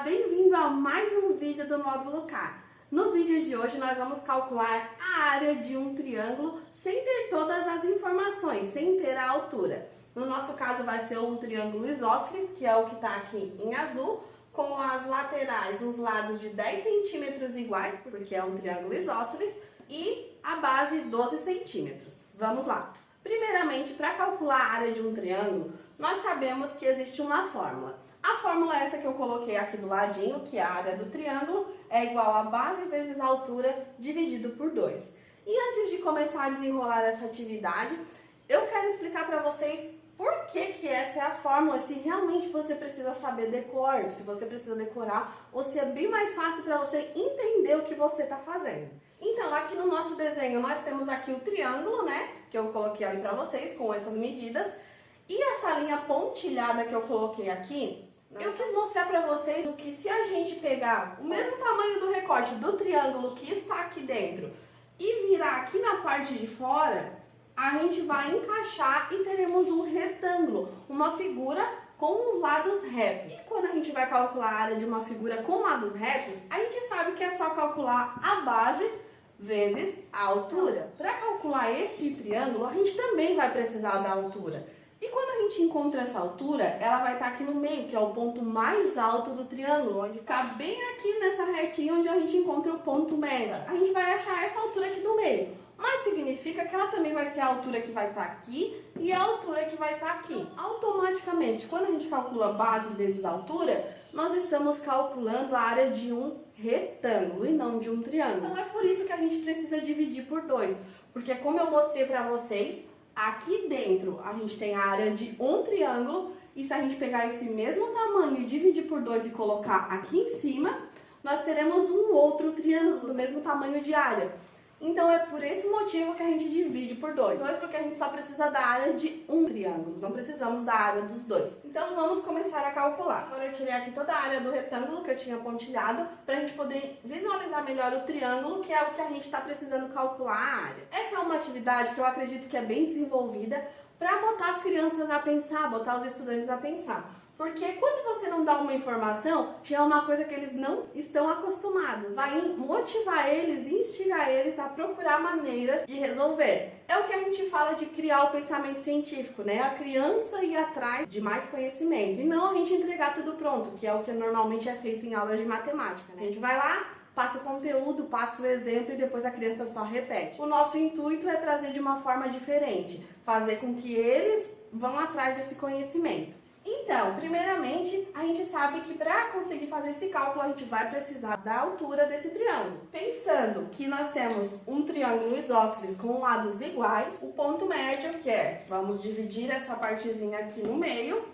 bem-vindo a mais um vídeo do módulo K. No vídeo de hoje nós vamos calcular a área de um triângulo sem ter todas as informações, sem ter a altura. No nosso caso vai ser um triângulo isósceles, que é o que está aqui em azul, com as laterais, os lados de 10 centímetros iguais, porque é um triângulo isósceles, e a base 12 centímetros. Vamos lá. Primeiramente, para calcular a área de um triângulo, nós sabemos que existe uma fórmula. A fórmula é essa que eu coloquei aqui do ladinho, que é a área do triângulo, é igual a base vezes a altura dividido por 2. E antes de começar a desenrolar essa atividade, eu quero explicar para vocês por que essa é a fórmula, se realmente você precisa saber decor, se você precisa decorar, ou se é bem mais fácil para você entender o que você está fazendo. Então, aqui no nosso desenho, nós temos aqui o triângulo, né, que eu coloquei ali para vocês, com essas medidas. E essa linha pontilhada que eu coloquei aqui, eu quis mostrar para vocês que se a gente pegar o mesmo tamanho do recorte do triângulo que está aqui dentro e virar aqui na parte de fora, a gente vai encaixar e teremos um retângulo, uma figura com os lados retos. E quando a gente vai calcular a área de uma figura com lados retos, a gente sabe que é só calcular a base vezes a altura. Para calcular esse triângulo, a gente também vai precisar da altura. E quando a gente encontra essa altura, ela vai estar aqui no meio, que é o ponto mais alto do triângulo, onde fica bem aqui nessa retinha onde a gente encontra o ponto médio. A gente vai achar essa altura aqui do meio, mas significa que ela também vai ser a altura que vai estar aqui e a altura que vai estar aqui. Automaticamente, quando a gente calcula base vezes altura, nós estamos calculando a área de um retângulo e não de um triângulo. Então é por isso que a gente precisa dividir por 2, porque como eu mostrei para vocês, aqui dentro a gente tem a área de um triângulo e se a gente pegar esse mesmo tamanho e dividir por 2 e colocar aqui em cima, nós teremos um outro triângulo do mesmo tamanho de área. Então é por esse motivo que a gente divide por 2. Porque a gente só precisa da área de um triângulo, não precisamos da área dos dois. Então vamos começar a calcular. Agora eu tirei aqui toda a área do retângulo que eu tinha pontilhado, para a gente poder visualizar melhor o triângulo, que é o que a gente está precisando calcular a área. Essa é uma atividade que eu acredito que é bem desenvolvida para botar as crianças a pensar, botar os estudantes a pensar. Porque quando você não dá uma informação, já é uma coisa que eles não estão acostumados. Vai motivar eles, instigar eles a procurar maneiras de resolver. É o que a gente fala de criar o pensamento científico, né? A criança ir atrás de mais conhecimento. E não a gente entregar tudo pronto, que é o que normalmente é feito em aulas de matemática, né? A gente vai lá, passa o conteúdo, passa o exemplo e depois a criança só repete. O nosso intuito é trazer de uma forma diferente, fazer com que eles vão atrás desse conhecimento. Então, primeiramente, a gente sabe que para conseguir fazer esse cálculo, a gente vai precisar da altura desse triângulo. Pensando que nós temos um triângulo isósceles com lados iguais, o ponto médio, que é, vamos dividir essa partezinha aqui no meio,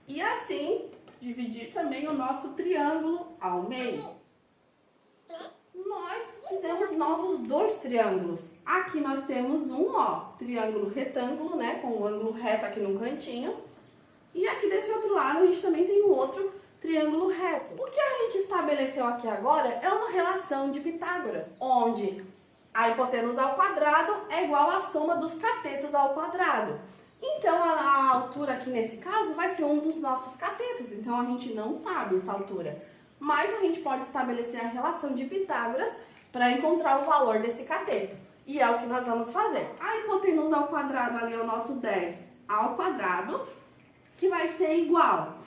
e assim, dividir também o nosso triângulo ao meio. Nós fizemos novos dois triângulos. Aqui nós temos um, ó, triângulo retângulo, né, com um ângulo reto aqui no cantinho. E aqui desse outro lado a gente também tem um outro triângulo reto. O que a gente estabeleceu aqui agora é uma relação de Pitágoras, onde a hipotenusa ao quadrado é igual à soma dos catetos ao quadrado. Então a altura aqui nesse caso vai ser um dos nossos catetos, então a gente não sabe essa altura. Mas a gente pode estabelecer a relação de Pitágoras para encontrar o valor desse cateto. E é o que nós vamos fazer. A hipotenusa ao quadrado ali é o nosso 10 ao quadrado, que vai ser igual.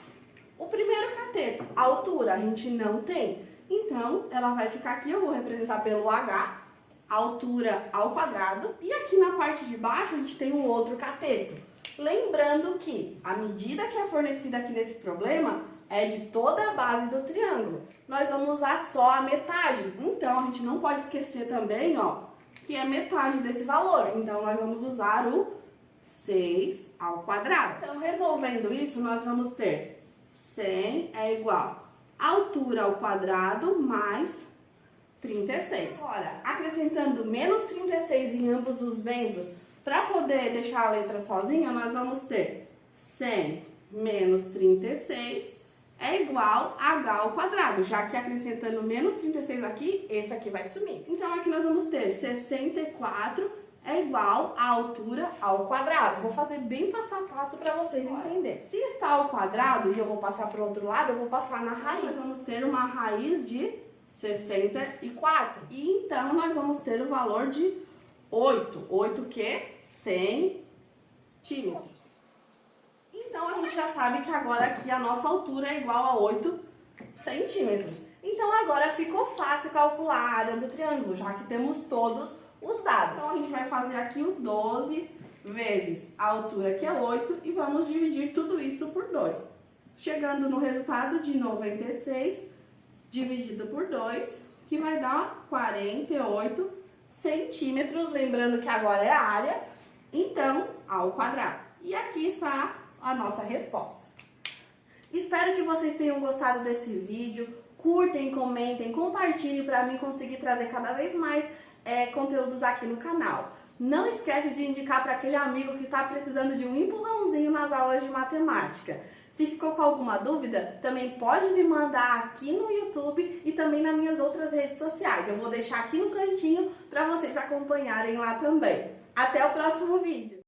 O primeiro cateto, a altura, a gente não tem. Então, ela vai ficar aqui, eu vou representar pelo H, altura ao quadrado. E aqui na parte de baixo a gente tem um outro cateto. Lembrando que a medida que é fornecida aqui nesse problema é de toda a base do triângulo. Nós vamos usar só a metade. Então, a gente não pode esquecer também, ó, que é metade desse valor. Então, nós vamos usar o 6 ao quadrado. Então, resolvendo isso, nós vamos ter 100 é igual a altura ao quadrado mais 36. Agora, acrescentando menos 36 em ambos os ventos, para poder deixar a letra sozinha, nós vamos ter 100 menos 36 é igual a h ao quadrado, já que acrescentando menos 36 aqui, esse aqui vai sumir. Então, aqui nós vamos ter 64 é igual à altura ao quadrado. Vou fazer bem passo a passo para vocês entenderem. Se está ao quadrado e eu vou passar para o outro lado, eu vou passar na raiz. Nós vamos ter uma raiz de 64. E então nós vamos ter o valor de 8. 8 que? Centímetros. Então a gente já sabe que agora aqui a nossa altura é igual a 8 centímetros. Então agora ficou fácil calcular a área do triângulo, já que temos todos os dados. Então a gente vai fazer aqui o 12 vezes a altura, que é 8, e vamos dividir tudo isso por 2. Chegando no resultado de 96 dividido por 2, que vai dar 48 centímetros. Lembrando que agora é a área, então, ao quadrado. E aqui está a nossa resposta. Espero que vocês tenham gostado desse vídeo. Curtem, comentem, compartilhem para mim conseguir trazer cada vez mais conteúdos aqui no canal. Não esquece de indicar para aquele amigo que está precisando de um empurrãozinho nas aulas de matemática. Se ficou com alguma dúvida, também pode me mandar aqui no YouTube e também nas minhas outras redes sociais. Eu vou deixar aqui no cantinho para vocês acompanharem lá também. Até o próximo vídeo!